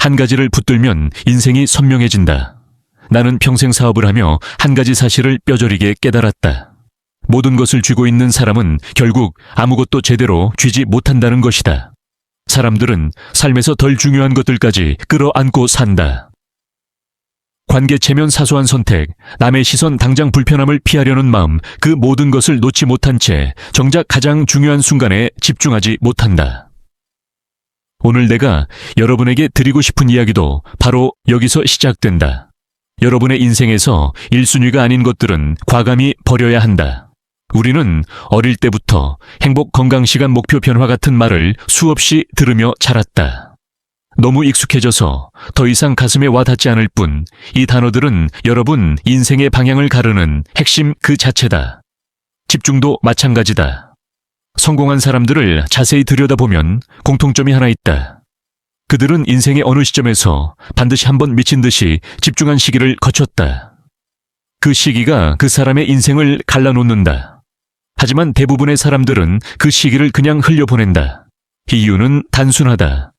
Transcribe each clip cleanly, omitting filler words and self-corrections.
한 가지를 붙들면 인생이 선명해진다. 나는 평생 사업을 하며 한 가지 사실을 뼈저리게 깨달았다. 모든 것을 쥐고 있는 사람은 결국 아무것도 제대로 쥐지 못한다는 것이다. 사람들은 삶에서 덜 중요한 것들까지 끌어안고 산다. 관계 체면 사소한 선택, 남의 시선 당장 불편함을 피하려는 마음, 그 모든 것을 놓지 못한 채 정작 가장 중요한 순간에 집중하지 못한다. 오늘 내가 여러분에게 드리고 싶은 이야기도 바로 여기서 시작된다. 여러분의 인생에서 1순위가 아닌 것들은 과감히 버려야 한다. 우리는 어릴 때부터 행복, 건강, 시간, 목표, 변화 같은 말을 수없이 들으며 자랐다. 너무 익숙해져서 더 이상 가슴에 와닿지 않을 뿐, 이 단어들은 여러분 인생의 방향을 가르는 핵심 그 자체다. 집중도 마찬가지다. 성공한 사람들을 자세히 들여다보면 공통점이 하나 있다. 그들은 인생의 어느 시점에서 반드시 한번 미친 듯이 집중한 시기를 거쳤다. 그 시기가 그 사람의 인생을 갈라놓는다. 하지만 대부분의 사람들은 그 시기를 그냥 흘려보낸다. 이유는 단순하다.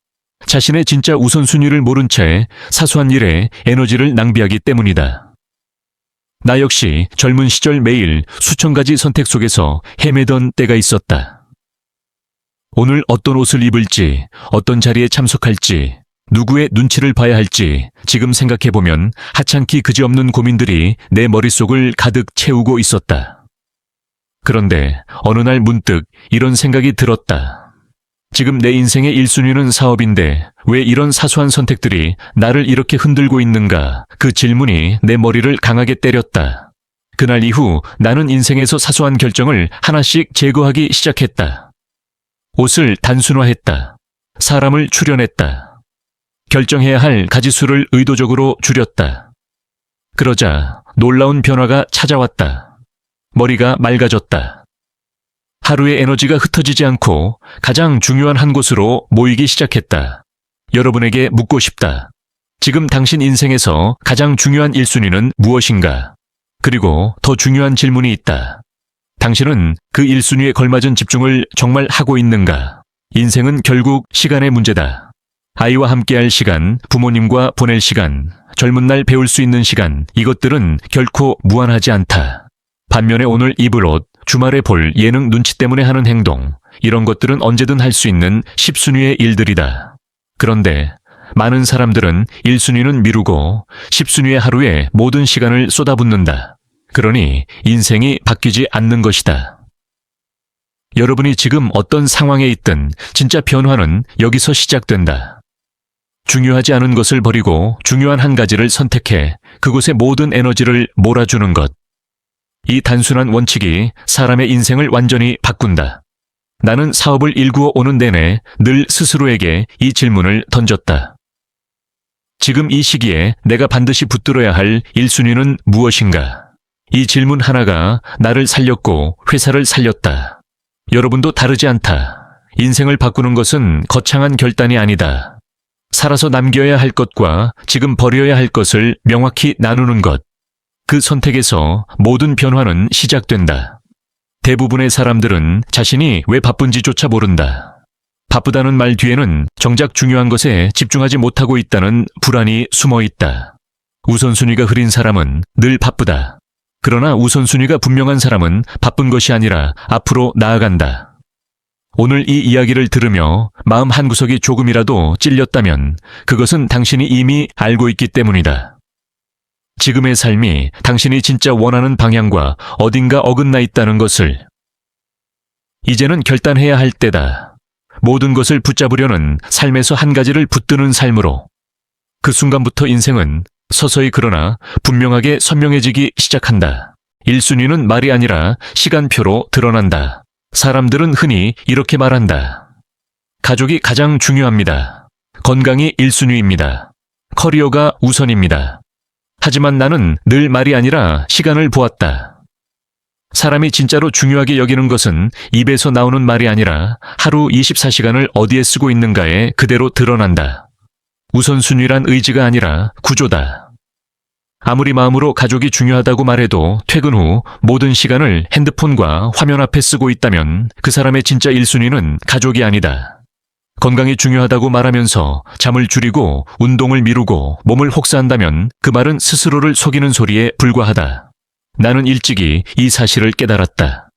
자신의 진짜 우선순위를 모른 채 사소한 일에 에너지를 낭비하기 때문이다. 나 역시 젊은 시절 매일 수천 가지 선택 속에서 헤매던 때가 있었다. 오늘 어떤 옷을 입을지, 어떤 자리에 참석할지, 누구의 눈치를 봐야 할지 지금 생각해보면 하찮기 그지없는 고민들이 내 머릿속을 가득 채우고 있었다. 그런데 어느 날 문득 이런 생각이 들었다. 지금 내 인생의 1순위는 사업인데 왜 이런 사소한 선택들이 나를 이렇게 흔들고 있는가? 그 질문이 내 머리를 강하게 때렸다. 그날 이후 나는 인생에서 사소한 결정을 하나씩 제거하기 시작했다. 옷을 단순화했다. 사람을 추려냈다. 결정해야 할 가지수를 의도적으로 줄였다. 그러자 놀라운 변화가 찾아왔다. 머리가 맑아졌다. 하루의 에너지가 흩어지지 않고 가장 중요한 한 곳으로 모이기 시작했다. 여러분에게 묻고 싶다. 지금 당신 인생에서 가장 중요한 1순위는 무엇인가? 그리고 더 중요한 질문이 있다. 당신은 그 1순위에 걸맞은 집중을 정말 하고 있는가? 인생은 결국 시간의 문제다. 아이와 함께할 시간, 부모님과 보낼 시간, 젊은 날 배울 수 있는 시간, 이것들은 결코 무한하지 않다. 반면에 오늘 입을 옷, 주말에 볼 예능 눈치 때문에 하는 행동, 이런 것들은 언제든 할 수 있는 10순위의 일들이다. 그런데 많은 사람들은 1순위는 미루고 10순위의 하루에 모든 시간을 쏟아붓는다. 그러니 인생이 바뀌지 않는 것이다. 여러분이 지금 어떤 상황에 있든 진짜 변화는 여기서 시작된다. 중요하지 않은 것을 버리고 중요한 한 가지를 선택해 그곳에 모든 에너지를 몰아주는 것. 이 단순한 원칙이 사람의 인생을 완전히 바꾼다. 나는 사업을 일구어 오는 내내 늘 스스로에게 이 질문을 던졌다. 지금 이 시기에 내가 반드시 붙들어야 할 1순위는 무엇인가? 이 질문 하나가 나를 살렸고 회사를 살렸다. 여러분도 다르지 않다. 인생을 바꾸는 것은 거창한 결단이 아니다. 살아서 남겨야 할 것과 지금 버려야 할 것을 명확히 나누는 것. 그 선택에서 모든 변화는 시작된다. 대부분의 사람들은 자신이 왜 바쁜지조차 모른다. 바쁘다는 말 뒤에는 정작 중요한 것에 집중하지 못하고 있다는 불안이 숨어 있다. 우선순위가 흐린 사람은 늘 바쁘다. 그러나 우선순위가 분명한 사람은 바쁜 것이 아니라 앞으로 나아간다. 오늘 이 이야기를 들으며 마음 한구석이 조금이라도 찔렸다면 그것은 당신이 이미 알고 있기 때문이다. 지금의 삶이 당신이 진짜 원하는 방향과 어딘가 어긋나 있다는 것을. 이제는 결단해야 할 때다. 모든 것을 붙잡으려는 삶에서 한 가지를 붙드는 삶으로. 그 순간부터 인생은 서서히 그러나 분명하게 선명해지기 시작한다. 1순위는 말이 아니라 시간표로 드러난다. 사람들은 흔히 이렇게 말한다. 가족이 가장 중요합니다. 건강이 1순위입니다. 커리어가 우선입니다. 하지만 나는 늘 말이 아니라 시간을 보았다. 사람이 진짜로 중요하게 여기는 것은 입에서 나오는 말이 아니라 하루 24시간을 어디에 쓰고 있는가에 그대로 드러난다. 우선순위란 의지가 아니라 구조다. 아무리 마음으로 가족이 중요하다고 말해도 퇴근 후 모든 시간을 핸드폰과 화면 앞에 쓰고 있다면 그 사람의 진짜 1순위는 가족이 아니다. 건강이 중요하다고 말하면서 잠을 줄이고 운동을 미루고 몸을 혹사한다면 그 말은 스스로를 속이는 소리에 불과하다. 나는 일찍이 이 사실을 깨달았다.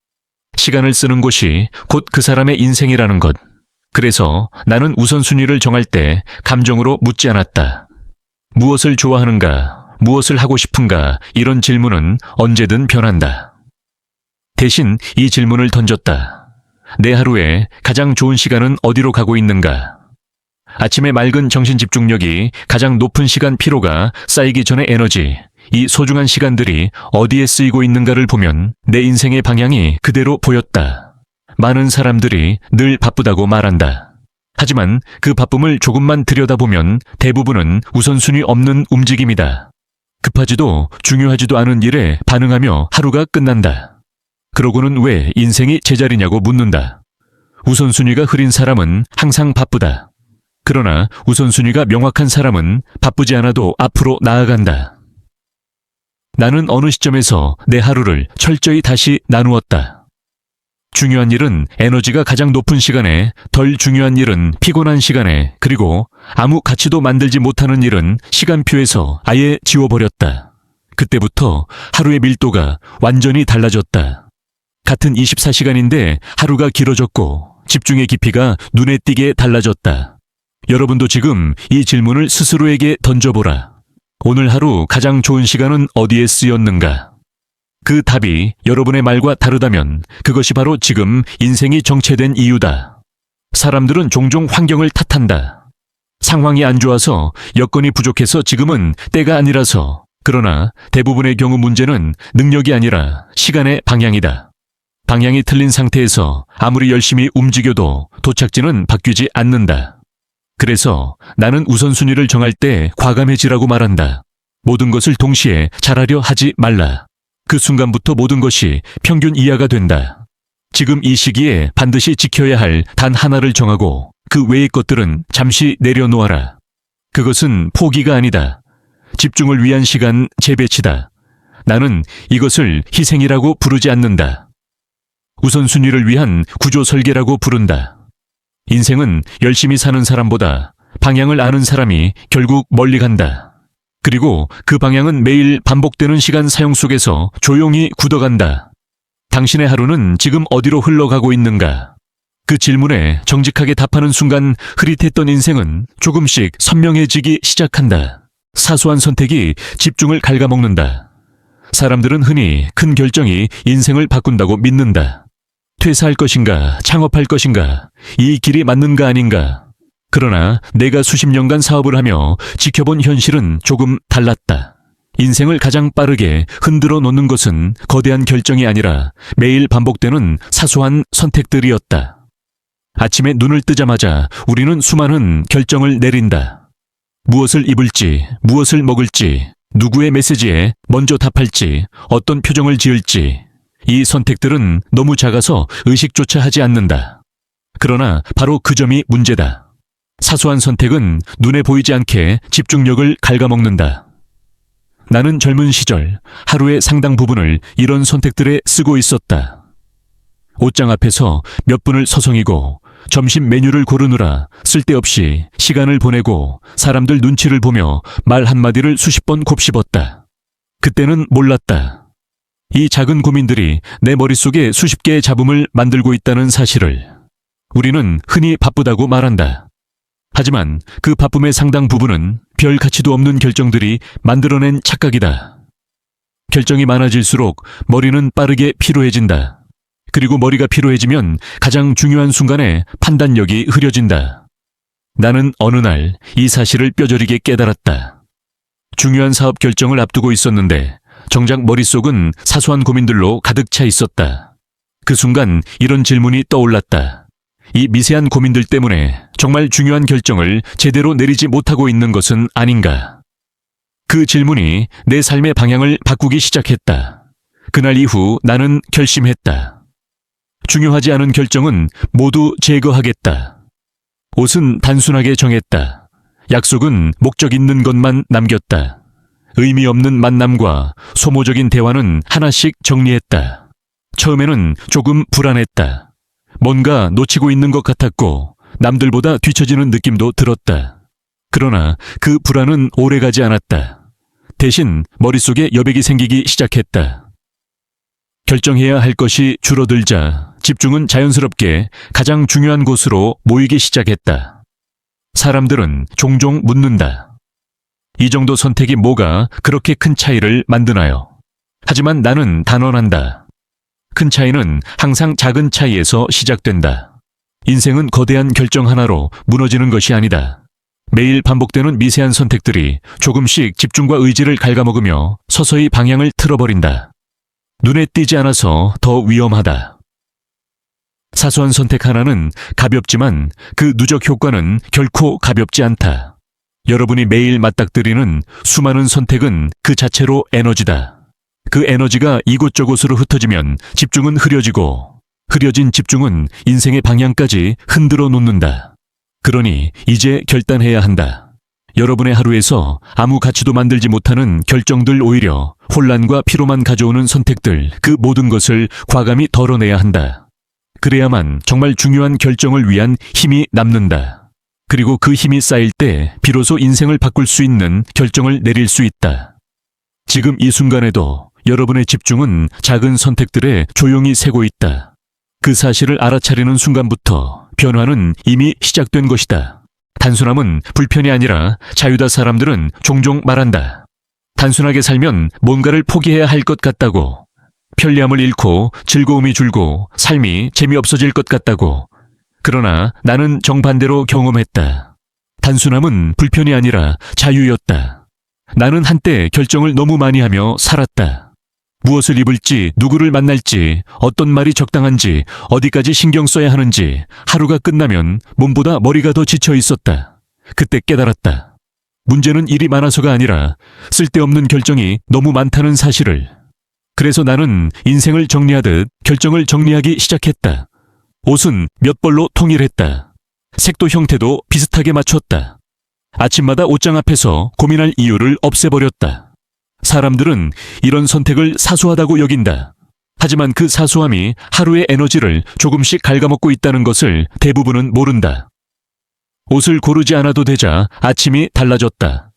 시간을 쓰는 곳이 곧 그 사람의 인생이라는 것. 그래서 나는 우선순위를 정할 때 감정으로 묻지 않았다. 무엇을 좋아하는가, 무엇을 하고 싶은가 이런 질문은 언제든 변한다. 대신 이 질문을 던졌다. 내 하루에 가장 좋은 시간은 어디로 가고 있는가? 아침에 맑은 정신 집중력이 가장 높은 시간 피로가 쌓이기 전의 에너지, 이 소중한 시간들이 어디에 쓰이고 있는가를 보면 내 인생의 방향이 그대로 보였다. 많은 사람들이 늘 바쁘다고 말한다. 하지만 그 바쁨을 조금만 들여다보면 대부분은 우선순위 없는 움직임이다. 급하지도 중요하지도 않은 일에 반응하며 하루가 끝난다. 그러고는 왜 인생이 제자리냐고 묻는다. 우선순위가 흐린 사람은 항상 바쁘다. 그러나 우선순위가 명확한 사람은 바쁘지 않아도 앞으로 나아간다. 나는 어느 시점에서 내 하루를 철저히 다시 나누었다. 중요한 일은 에너지가 가장 높은 시간에, 덜 중요한 일은 피곤한 시간에, 그리고 아무 가치도 만들지 못하는 일은 시간표에서 아예 지워버렸다. 그때부터 하루의 밀도가 완전히 달라졌다. 같은 24시간인데 하루가 길어졌고 집중의 깊이가 눈에 띄게 달라졌다. 여러분도 지금 이 질문을 스스로에게 던져보라. 오늘 하루 가장 좋은 시간은 어디에 쓰였는가? 그 답이 여러분의 말과 다르다면 그것이 바로 지금 인생이 정체된 이유다. 사람들은 종종 환경을 탓한다. 상황이 안 좋아서, 여건이 부족해서, 지금은 때가 아니라서. 그러나 대부분의 경우 문제는 능력이 아니라 시간의 방향이다. 방향이 틀린 상태에서 아무리 열심히 움직여도 도착지는 바뀌지 않는다. 그래서 나는 우선순위를 정할 때 과감해지라고 말한다. 모든 것을 동시에 잘하려 하지 말라. 그 순간부터 모든 것이 평균 이하가 된다. 지금 이 시기에 반드시 지켜야 할 단 하나를 정하고 그 외의 것들은 잠시 내려놓아라. 그것은 포기가 아니다. 집중을 위한 시간 재배치다. 나는 이것을 희생이라고 부르지 않는다. 우선순위를 위한 구조 설계라고 부른다. 인생은 열심히 사는 사람보다 방향을 아는 사람이 결국 멀리 간다. 그리고 그 방향은 매일 반복되는 시간 사용 속에서 조용히 굳어간다. 당신의 하루는 지금 어디로 흘러가고 있는가? 그 질문에 정직하게 답하는 순간 흐릿했던 인생은 조금씩 선명해지기 시작한다. 사소한 선택이 집중을 갉아먹는다. 사람들은 흔히 큰 결정이 인생을 바꾼다고 믿는다. 퇴사할 것인가, 창업할 것인가, 이 길이 맞는가 아닌가. 그러나 내가 수십 년간 사업을 하며 지켜본 현실은 조금 달랐다. 인생을 가장 빠르게 흔들어 놓는 것은 거대한 결정이 아니라 매일 반복되는 사소한 선택들이었다. 아침에 눈을 뜨자마자 우리는 수많은 결정을 내린다. 무엇을 입을지, 무엇을 먹을지, 누구의 메시지에 먼저 답할지, 어떤 표정을 지을지. 이 선택들은 너무 작아서 의식조차 하지 않는다. 그러나 바로 그 점이 문제다. 사소한 선택은 눈에 보이지 않게 집중력을 갉아먹는다. 나는 젊은 시절 하루의 상당 부분을 이런 선택들에 쓰고 있었다. 옷장 앞에서 몇 분을 서성이고 점심 메뉴를 고르느라 쓸데없이 시간을 보내고 사람들 눈치를 보며 말 한마디를 수십 번 곱씹었다. 그때는 몰랐다. 이 작은 고민들이 내 머릿속에 수십 개의 잡음을 만들고 있다는 사실을. 우리는 흔히 바쁘다고 말한다. 하지만 그 바쁨의 상당 부분은 별 가치도 없는 결정들이 만들어낸 착각이다. 결정이 많아질수록 머리는 빠르게 피로해진다. 그리고 머리가 피로해지면 가장 중요한 순간에 판단력이 흐려진다. 나는 어느 날 이 사실을 뼈저리게 깨달았다. 중요한 사업 결정을 앞두고 있었는데 정작 머릿속은 사소한 고민들로 가득 차 있었다. 그 순간 이런 질문이 떠올랐다. 이 미세한 고민들 때문에 정말 중요한 결정을 제대로 내리지 못하고 있는 것은 아닌가? 그 질문이 내 삶의 방향을 바꾸기 시작했다. 그날 이후 나는 결심했다. 중요하지 않은 결정은 모두 제거하겠다. 옷은 단순하게 정했다. 약속은 목적 있는 것만 남겼다. 의미 없는 만남과 소모적인 대화는 하나씩 정리했다. 처음에는 조금 불안했다. 뭔가 놓치고 있는 것 같았고 남들보다 뒤처지는 느낌도 들었다. 그러나 그 불안은 오래가지 않았다. 대신 머릿속에 여백이 생기기 시작했다. 결정해야 할 것이 줄어들자 집중은 자연스럽게 가장 중요한 곳으로 모이기 시작했다. 사람들은 종종 묻는다. 이 정도 선택이 뭐가 그렇게 큰 차이를 만드나요? 하지만 나는 단언한다. 큰 차이는 항상 작은 차이에서 시작된다. 인생은 거대한 결정 하나로 무너지는 것이 아니다. 매일 반복되는 미세한 선택들이 조금씩 집중과 의지를 갉아먹으며 서서히 방향을 틀어버린다. 눈에 띄지 않아서 더 위험하다. 사소한 선택 하나는 가볍지만 그 누적 효과는 결코 가볍지 않다. 여러분이 매일 맞닥뜨리는 수많은 선택은 그 자체로 에너지다. 그 에너지가 이곳저곳으로 흩어지면 집중은 흐려지고 흐려진 집중은 인생의 방향까지 흔들어 놓는다. 그러니 이제 결단해야 한다. 여러분의 하루에서 아무 가치도 만들지 못하는 결정들, 오히려 혼란과 피로만 가져오는 선택들, 그 모든 것을 과감히 덜어내야 한다. 그래야만 정말 중요한 결정을 위한 힘이 남는다. 그리고 그 힘이 쌓일 때 비로소 인생을 바꿀 수 있는 결정을 내릴 수 있다. 지금 이 순간에도 여러분의 집중은 작은 선택들에 조용히 새고 있다. 그 사실을 알아차리는 순간부터 변화는 이미 시작된 것이다. 단순함은 불편이 아니라 자유다. 사람들은 종종 말한다. 단순하게 살면 뭔가를 포기해야 할 것 같다고. 편리함을 잃고 즐거움이 줄고 삶이 재미없어질 것 같다고. 그러나 나는 정반대로 경험했다. 단순함은 불편이 아니라 자유였다. 나는 한때 결정을 너무 많이 하며 살았다. 무엇을 입을지, 누구를 만날지, 어떤 말이 적당한지, 어디까지 신경 써야 하는지, 하루가 끝나면 몸보다 머리가 더 지쳐 있었다. 그때 깨달았다. 문제는 일이 많아서가 아니라 쓸데없는 결정이 너무 많다는 사실을. 그래서 나는 인생을 정리하듯 결정을 정리하기 시작했다. 옷은 몇 벌로 통일했다. 색도 형태도 비슷하게 맞췄다. 아침마다 옷장 앞에서 고민할 이유를 없애버렸다. 사람들은 이런 선택을 사소하다고 여긴다. 하지만 그 사소함이 하루의 에너지를 조금씩 갉아먹고 있다는 것을 대부분은 모른다. 옷을 고르지 않아도 되자 아침이 달라졌다.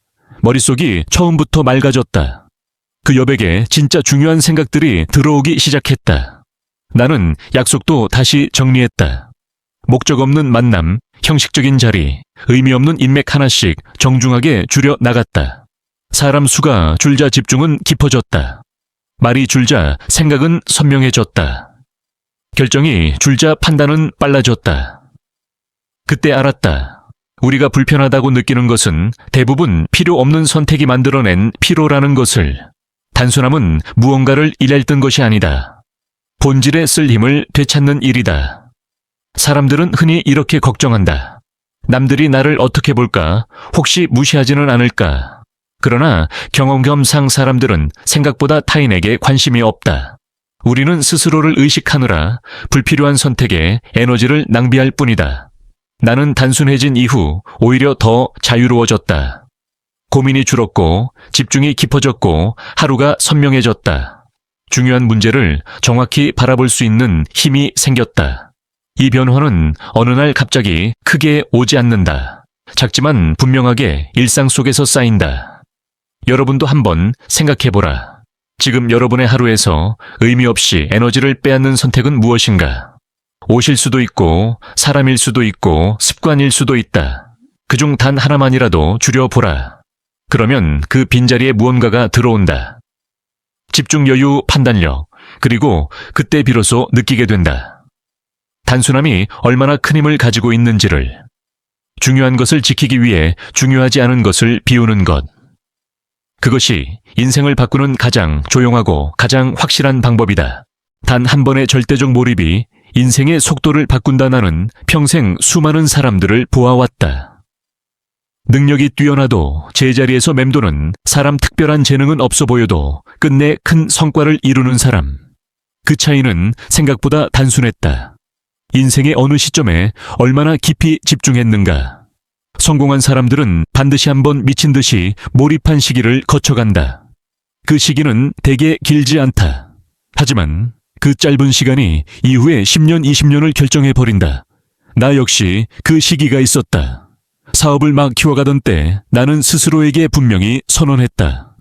머릿속이 처음부터 맑아졌다. 그 여백에 진짜 중요한 생각들이 들어오기 시작했다. 나는 약속도 다시 정리했다. 목적 없는 만남, 형식적인 자리, 의미 없는 인맥 하나씩 정중하게 줄여 나갔다. 사람 수가 줄자 집중은 깊어졌다. 말이 줄자 생각은 선명해졌다. 결정이 줄자 판단은 빨라졌다. 그때 알았다. 우리가 불편하다고 느끼는 것은 대부분 필요 없는 선택이 만들어낸 피로라는 것을. 단순함은 무언가를 일했던 것이 아니다. 본질에 쓸 힘을 되찾는 일이다. 사람들은 흔히 이렇게 걱정한다. 남들이 나를 어떻게 볼까? 혹시 무시하지는 않을까? 그러나 경험 겸상 사람들은 생각보다 타인에게 관심이 없다. 우리는 스스로를 의식하느라 불필요한 선택에 에너지를 낭비할 뿐이다. 나는 단순해진 이후 오히려 더 자유로워졌다. 고민이 줄었고 집중이 깊어졌고 하루가 선명해졌다. 중요한 문제를 정확히 바라볼 수 있는 힘이 생겼다. 이 변화는 어느 날 갑자기 크게 오지 않는다. 작지만 분명하게 일상 속에서 쌓인다. 여러분도 한번 생각해보라. 지금 여러분의 하루에서 의미 없이 에너지를 빼앗는 선택은 무엇인가? 옷일 수도 있고 사람일 수도 있고 습관일 수도 있다. 그중 단 하나만이라도 줄여보라. 그러면 그 빈자리에 무언가가 들어온다. 집중 여유, 판단력, 그리고 그때 비로소 느끼게 된다. 단순함이 얼마나 큰 힘을 가지고 있는지를. 중요한 것을 지키기 위해 중요하지 않은 것을 비우는 것. 그것이 인생을 바꾸는 가장 조용하고 가장 확실한 방법이다. 단 한 번의 절대적 몰입이 인생의 속도를 바꾼다. 나는 평생 수많은 사람들을 보아왔다. 능력이 뛰어나도 제자리에서 맴도는 사람, 특별한 재능은 없어 보여도 끝내 큰 성과를 이루는 사람. 그 차이는 생각보다 단순했다. 인생의 어느 시점에 얼마나 깊이 집중했는가. 성공한 사람들은 반드시 한번 미친 듯이 몰입한 시기를 거쳐간다. 그 시기는 대개 길지 않다. 하지만 그 짧은 시간이 이후에 10년, 20년을 결정해버린다. 나 역시 그 시기가 있었다. 사업을 막 키워가던 때 나는 스스로에게 분명히 선언했다.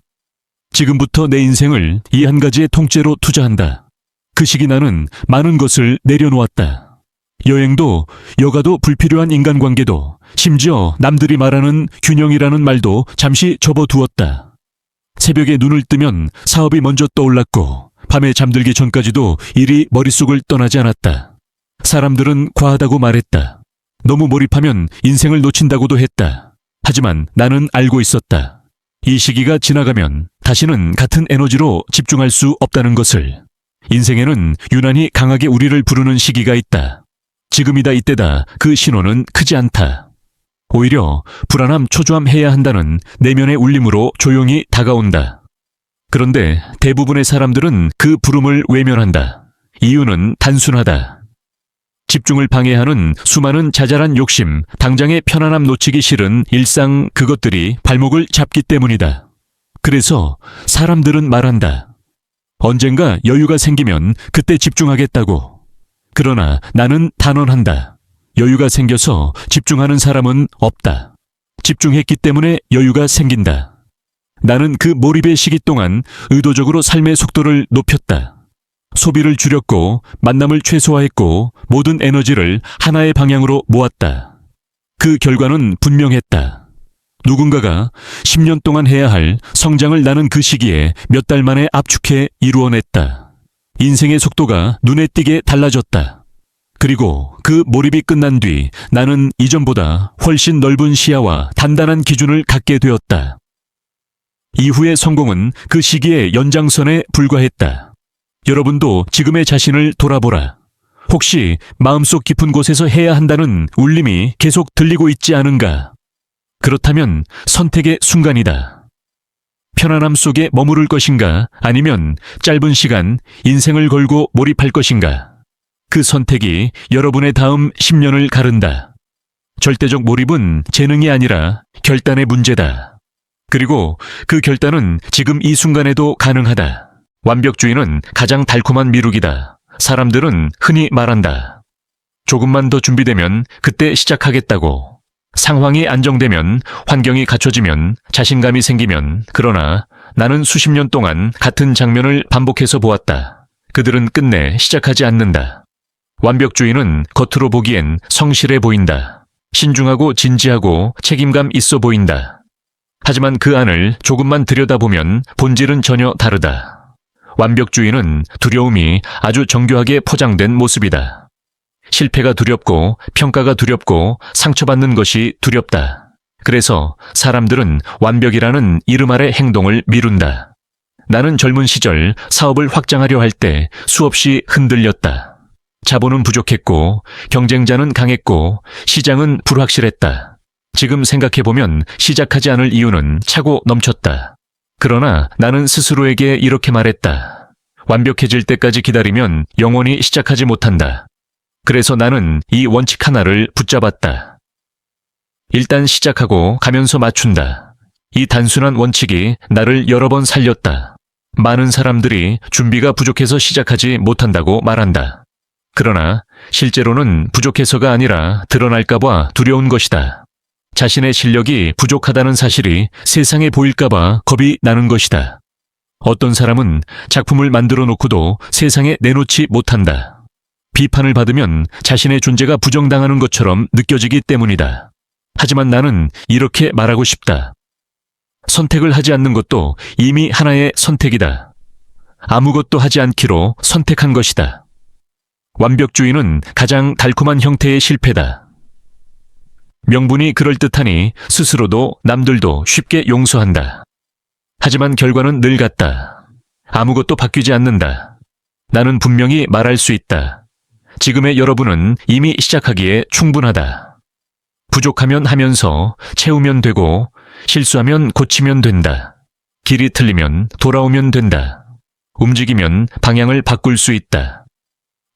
지금부터 내 인생을 이 한 가지의 통째로 투자한다. 그 시기 나는 많은 것을 내려놓았다. 여행도, 여가도, 불필요한 인간관계도, 심지어 남들이 말하는 균형이라는 말도 잠시 접어두었다. 새벽에 눈을 뜨면 사업이 먼저 떠올랐고 밤에 잠들기 전까지도 일이 머릿속을 떠나지 않았다. 사람들은 과하다고 말했다. 너무 몰입하면 인생을 놓친다고도 했다. 하지만 나는 알고 있었다. 이 시기가 지나가면 다시는 같은 에너지로 집중할 수 없다는 것을. 인생에는 유난히 강하게 우리를 부르는 시기가 있다. 지금이다 이때다 그 신호는 크지 않다. 오히려 불안함 초조함해야 한다는 내면의 울림으로 조용히 다가온다. 그런데 대부분의 사람들은 그 부름을 외면한다. 이유는 단순하다. 집중을 방해하는 수많은 자잘한 욕심, 당장의 편안함 놓치기 싫은 일상 그것들이 발목을 잡기 때문이다. 그래서 사람들은 말한다. 언젠가 여유가 생기면 그때 집중하겠다고. 그러나 나는 단언한다. 여유가 생겨서 집중하는 사람은 없다. 집중했기 때문에 여유가 생긴다. 나는 그 몰입의 시기 동안 의도적으로 삶의 속도를 높였다. 소비를 줄였고 만남을 최소화했고 모든 에너지를 하나의 방향으로 모았다. 그 결과는 분명했다. 누군가가 10년 동안 해야 할 성장을 나는 그 시기에 몇 달 만에 압축해 이루어냈다. 인생의 속도가 눈에 띄게 달라졌다. 그리고 그 몰입이 끝난 뒤 나는 이전보다 훨씬 넓은 시야와 단단한 기준을 갖게 되었다. 이후의 성공은 그 시기의 연장선에 불과했다. 여러분도 지금의 자신을 돌아보라. 혹시 마음속 깊은 곳에서 해야 한다는 울림이 계속 들리고 있지 않은가? 그렇다면 선택의 순간이다. 편안함 속에 머무를 것인가? 아니면 짧은 시간 인생을 걸고 몰입할 것인가? 그 선택이 여러분의 다음 10년을 가른다. 절대적 몰입은 재능이 아니라 결단의 문제다. 그리고 그 결단은 지금 이 순간에도 가능하다. 완벽주의는 가장 달콤한 미룩이다. 사람들은 흔히 말한다. 조금만 더 준비되면 그때 시작하겠다고. 상황이 안정되면, 환경이 갖춰지면, 자신감이 생기면. 그러나 나는 수십 년 동안 같은 장면을 반복해서 보았다. 그들은 끝내 시작하지 않는다. 완벽주의는 겉으로 보기엔 성실해 보인다. 신중하고 진지하고 책임감 있어 보인다. 하지만 그 안을 조금만 들여다보면 본질은 전혀 다르다. 완벽주의는 두려움이 아주 정교하게 포장된 모습이다. 실패가 두렵고 평가가 두렵고 상처받는 것이 두렵다. 그래서 사람들은 완벽이라는 이름 아래 행동을 미룬다. 나는 젊은 시절 사업을 확장하려 할 때 수없이 흔들렸다. 자본은 부족했고 경쟁자는 강했고 시장은 불확실했다. 지금 생각해보면 시작하지 않을 이유는 차고 넘쳤다. 그러나 나는 스스로에게 이렇게 말했다. 완벽해질 때까지 기다리면 영원히 시작하지 못한다. 그래서 나는 이 원칙 하나를 붙잡았다. 일단 시작하고 가면서 맞춘다. 이 단순한 원칙이 나를 여러 번 살렸다. 많은 사람들이 준비가 부족해서 시작하지 못한다고 말한다. 그러나 실제로는 부족해서가 아니라 드러날까봐 두려운 것이다. 자신의 실력이 부족하다는 사실이 세상에 보일까봐 겁이 나는 것이다. 어떤 사람은 작품을 만들어 놓고도 세상에 내놓지 못한다. 비판을 받으면 자신의 존재가 부정당하는 것처럼 느껴지기 때문이다. 하지만 나는 이렇게 말하고 싶다. 선택을 하지 않는 것도 이미 하나의 선택이다. 아무것도 하지 않기로 선택한 것이다. 완벽주의는 가장 달콤한 형태의 실패다. 명분이 그럴듯하니 스스로도 남들도 쉽게 용서한다. 하지만 결과는 늘 같다. 아무것도 바뀌지 않는다. 나는 분명히 말할 수 있다. 지금의 여러분은 이미 시작하기에 충분하다. 부족하면 하면서 채우면 되고 실수하면 고치면 된다. 길이 틀리면 돌아오면 된다. 움직이면 방향을 바꿀 수 있다.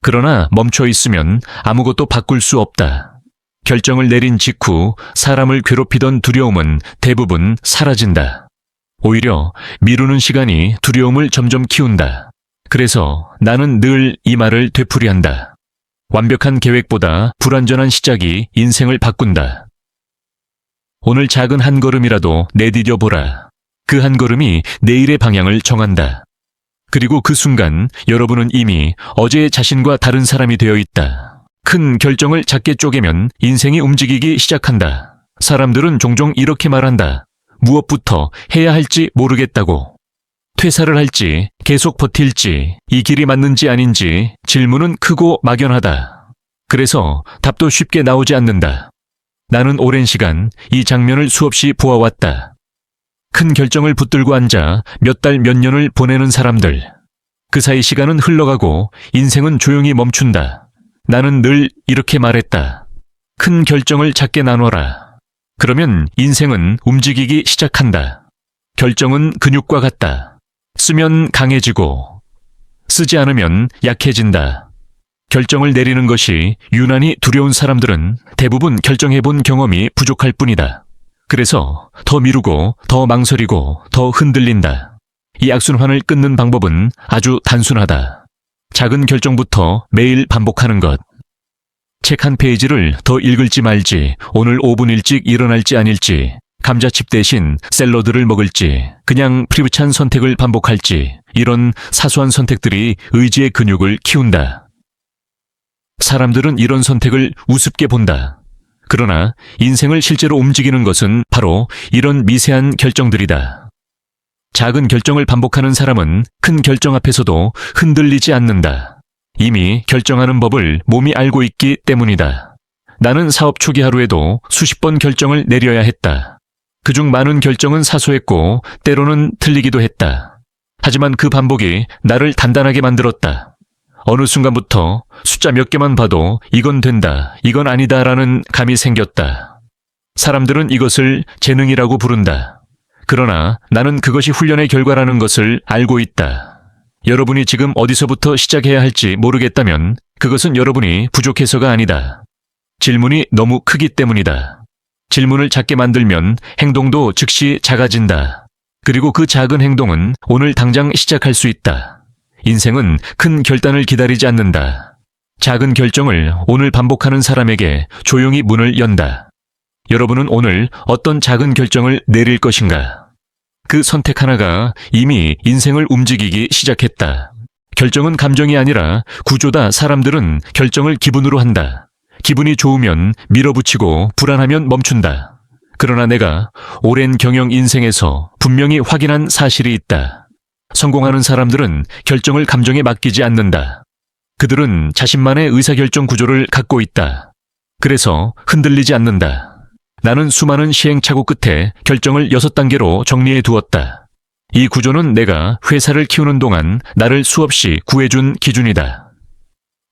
그러나 멈춰 있으면 아무것도 바꿀 수 없다. 결정을 내린 직후 사람을 괴롭히던 두려움은 대부분 사라진다. 오히려 미루는 시간이 두려움을 점점 키운다. 그래서 나는 늘 이 말을 되풀이한다. 완벽한 계획보다 불완전한 시작이 인생을 바꾼다. 오늘 작은 한 걸음이라도 내디뎌 보라. 그 한 걸음이 내일의 방향을 정한다. 그리고 그 순간 여러분은 이미 어제의 자신과 다른 사람이 되어 있다. 큰 결정을 작게 쪼개면 인생이 움직이기 시작한다. 사람들은 종종 이렇게 말한다. 무엇부터 해야 할지 모르겠다고. 퇴사를 할지, 계속 버틸지, 이 길이 맞는지 아닌지 질문은 크고 막연하다. 그래서 답도 쉽게 나오지 않는다. 나는 오랜 시간 이 장면을 수없이 보아왔다. 큰 결정을 붙들고 앉아 몇 달 몇 년을 보내는 사람들. 그 사이 시간은 흘러가고 인생은 조용히 멈춘다. 나는 늘 이렇게 말했다. 큰 결정을 작게 나눠라. 그러면 인생은 움직이기 시작한다. 결정은 근육과 같다. 쓰면 강해지고, 쓰지 않으면 약해진다. 결정을 내리는 것이 유난히 두려운 사람들은 대부분 결정해본 경험이 부족할 뿐이다. 그래서 더 미루고, 더 망설이고, 더 흔들린다. 이 악순환을 끊는 방법은 아주 단순하다. 작은 결정부터 매일 반복하는 것. 책 한 페이지를 더 읽을지 말지, 오늘 5분 일찍 일어날지 아닐지, 감자칩 대신 샐러드를 먹을지, 그냥 프리브찬 선택을 반복할지, 이런 사소한 선택들이 의지의 근육을 키운다. 사람들은 이런 선택을 우습게 본다. 그러나 인생을 실제로 움직이는 것은 바로 이런 미세한 결정들이다. 작은 결정을 반복하는 사람은 큰 결정 앞에서도 흔들리지 않는다. 이미 결정하는 법을 몸이 알고 있기 때문이다. 나는 사업 초기 하루에도 수십 번 결정을 내려야 했다. 그중 많은 결정은 사소했고 때로는 틀리기도 했다. 하지만 그 반복이 나를 단단하게 만들었다. 어느 순간부터 숫자 몇 개만 봐도 이건 된다, 이건 아니다라는 감이 생겼다. 사람들은 이것을 재능이라고 부른다. 그러나 나는 그것이 훈련의 결과라는 것을 알고 있다. 여러분이 지금 어디서부터 시작해야 할지 모르겠다면 그것은 여러분이 부족해서가 아니다. 질문이 너무 크기 때문이다. 질문을 작게 만들면 행동도 즉시 작아진다. 그리고 그 작은 행동은 오늘 당장 시작할 수 있다. 인생은 큰 결단을 기다리지 않는다. 작은 결정을 오늘 반복하는 사람에게 조용히 문을 연다. 여러분은 오늘 어떤 작은 결정을 내릴 것인가? 그 선택 하나가 이미 인생을 움직이기 시작했다. 결정은 감정이 아니라 구조다. 사람들은 결정을 기분으로 한다. 기분이 좋으면 밀어붙이고 불안하면 멈춘다. 그러나 내가 오랜 경영 인생에서 분명히 확인한 사실이 있다. 성공하는 사람들은 결정을 감정에 맡기지 않는다. 그들은 자신만의 의사결정 구조를 갖고 있다. 그래서 흔들리지 않는다. 나는 수많은 시행착오 끝에 결정을 6단계로 정리해 두었다. 이 구조는 내가 회사를 키우는 동안 나를 수없이 구해준 기준이다.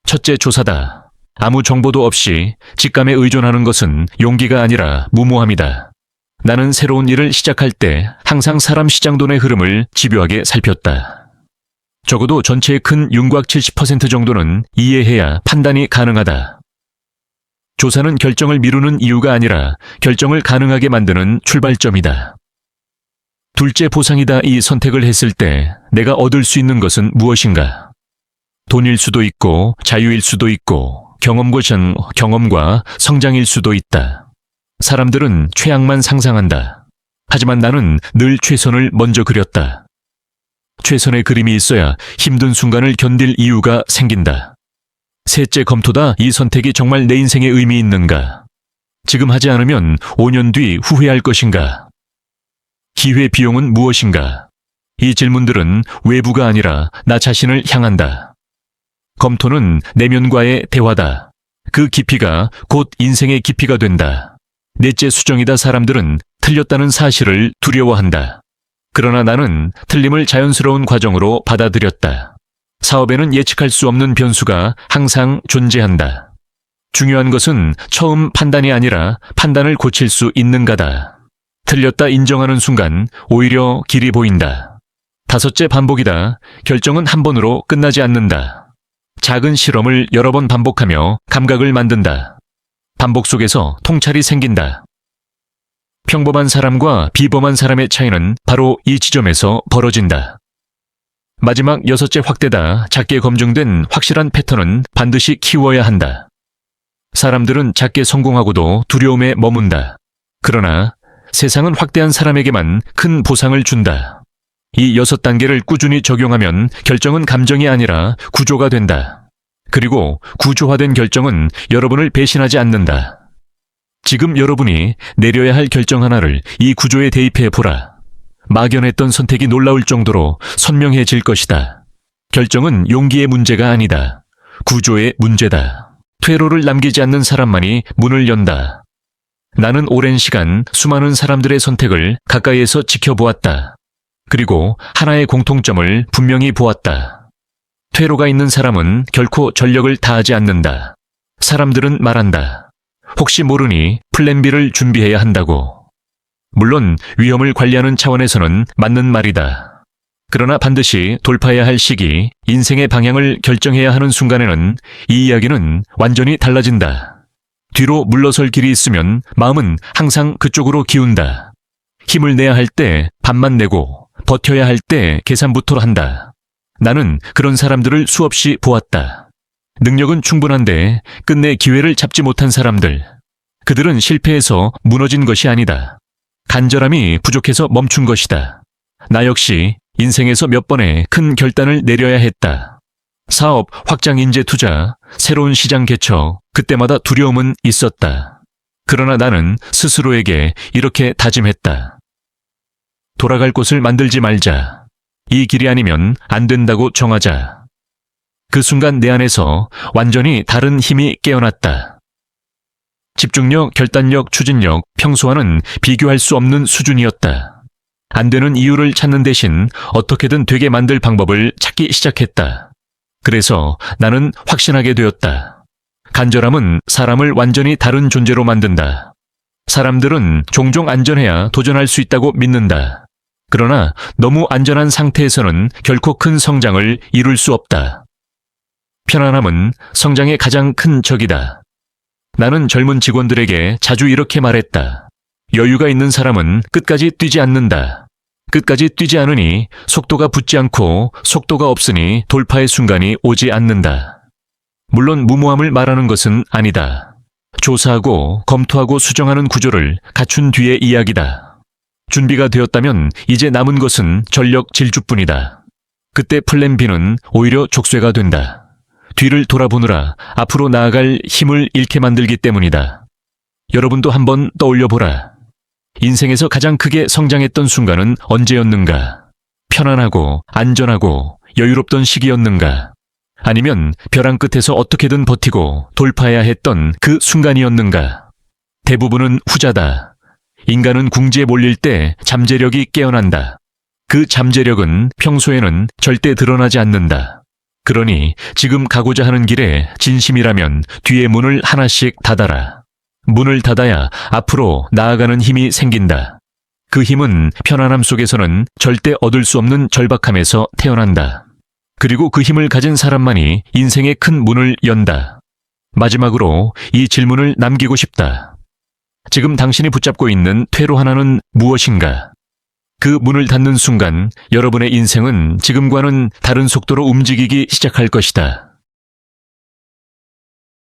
첫째, 조사다. 아무 정보도 없이 직감에 의존하는 것은 용기가 아니라 무모함이다. 나는 새로운 일을 시작할 때 항상 사람 시장돈의 흐름을 집요하게 살폈다. 적어도 전체의 큰 윤곽 70% 정도는 이해해야 판단이 가능하다. 조사는 결정을 미루는 이유가 아니라 결정을 가능하게 만드는 출발점이다. 둘째, 보상이다. 이 선택을 했을 때 내가 얻을 수 있는 것은 무엇인가? 돈일 수도 있고 자유일 수도 있고 경험과 성장일 수도 있다. 사람들은 최악만 상상한다. 하지만 나는 늘 최선을 먼저 그렸다. 최선의 그림이 있어야 힘든 순간을 견딜 이유가 생긴다. 셋째, 검토다. 이 선택이 정말 내 인생에 의미 있는가? 지금 하지 않으면 5년 뒤 후회할 것인가? 기회 비용은 무엇인가? 이 질문들은 외부가 아니라 나 자신을 향한다. 검토는 내면과의 대화다. 그 깊이가 곧 인생의 깊이가 된다. 넷째, 수정이다. 사람들은 틀렸다는 사실을 두려워한다. 그러나 나는 틀림을 자연스러운 과정으로 받아들였다. 사업에는 예측할 수 없는 변수가 항상 존재한다. 중요한 것은 처음 판단이 아니라 판단을 고칠 수 있는가다. 틀렸다 인정하는 순간 오히려 길이 보인다. 다섯째, 반복이다. 결정은 한 번으로 끝나지 않는다. 작은 실험을 여러 번 반복하며 감각을 만든다. 반복 속에서 통찰이 생긴다. 평범한 사람과 비범한 사람의 차이는 바로 이 지점에서 벌어진다. 마지막 6째 확대다 작게 검증된 확실한 패턴은 반드시 키워야 한다. 사람들은 작게 성공하고도 두려움에 머문다. 그러나 세상은 확대한 사람에게만 큰 보상을 준다. 이 6단계를 꾸준히 적용하면 결정은 감정이 아니라 구조가 된다. 그리고 구조화된 결정은 여러분을 배신하지 않는다. 지금 여러분이 내려야 할 결정 하나를 이 구조에 대입해 보라. 막연했던 선택이 놀라울 정도로 선명해질 것이다. 결정은 용기의 문제가 아니다. 구조의 문제다. 퇴로를 남기지 않는 사람만이 문을 연다. 나는 오랜 시간 수많은 사람들의 선택을 가까이에서 지켜보았다. 그리고 하나의 공통점을 분명히 보았다. 퇴로가 있는 사람은 결코 전력을 다하지 않는다. 사람들은 말한다. 혹시 모르니 플랜 B를 준비해야 한다고. 물론 위험을 관리하는 차원에서는 맞는 말이다. 그러나 반드시 돌파해야 할 시기, 인생의 방향을 결정해야 하는 순간에는 이 이야기는 완전히 달라진다. 뒤로 물러설 길이 있으면 마음은 항상 그쪽으로 기운다. 힘을 내야 할 때 반만 내고 버텨야 할 때 계산부터 한다. 나는 그런 사람들을 수없이 보았다. 능력은 충분한데 끝내 기회를 잡지 못한 사람들. 그들은 실패해서 무너진 것이 아니다. 간절함이 부족해서 멈춘 것이다. 나 역시 인생에서 몇 번의 큰 결단을 내려야 했다. 사업, 확장 인재 투자, 새로운 시장 개척, 그때마다 두려움은 있었다. 그러나 나는 스스로에게 이렇게 다짐했다. 돌아갈 곳을 만들지 말자. 이 길이 아니면 안 된다고 정하자. 그 순간 내 안에서 완전히 다른 힘이 깨어났다. 집중력, 결단력, 추진력, 평소와는 비교할 수 없는 수준이었다. 안 되는 이유를 찾는 대신 어떻게든 되게 만들 방법을 찾기 시작했다. 그래서 나는 확신하게 되었다. 간절함은 사람을 완전히 다른 존재로 만든다. 사람들은 종종 안전해야 도전할 수 있다고 믿는다. 그러나 너무 안전한 상태에서는 결코 큰 성장을 이룰 수 없다. 편안함은 성장의 가장 큰 적이다. 나는 젊은 직원들에게 자주 이렇게 말했다. 여유가 있는 사람은 끝까지 뛰지 않는다. 끝까지 뛰지 않으니 속도가 붙지 않고 속도가 없으니 돌파의 순간이 오지 않는다. 물론 무모함을 말하는 것은 아니다. 조사하고 검토하고 수정하는 구조를 갖춘 뒤의 이야기다. 준비가 되었다면 이제 남은 것은 전력 질주뿐이다. 그때 플랜 B는 오히려 족쇄가 된다. 뒤를 돌아보느라 앞으로 나아갈 힘을 잃게 만들기 때문이다. 여러분도 한번 떠올려보라. 인생에서 가장 크게 성장했던 순간은 언제였는가? 편안하고 안전하고 여유롭던 시기였는가? 아니면 벼랑 끝에서 어떻게든 버티고 돌파해야 했던 그 순간이었는가? 대부분은 후자다. 인간은 궁지에 몰릴 때 잠재력이 깨어난다. 그 잠재력은 평소에는 절대 드러나지 않는다. 그러니 지금 가고자 하는 길에 진심이라면 뒤에 문을 하나씩 닫아라. 문을 닫아야 앞으로 나아가는 힘이 생긴다. 그 힘은 편안함 속에서는 절대 얻을 수 없는 절박함에서 태어난다. 그리고 그 힘을 가진 사람만이 인생의 큰 문을 연다. 마지막으로 이 질문을 남기고 싶다. 지금 당신이 붙잡고 있는 퇴로 하나는 무엇인가? 그 문을 닫는 순간 여러분의 인생은 지금과는 다른 속도로 움직이기 시작할 것이다.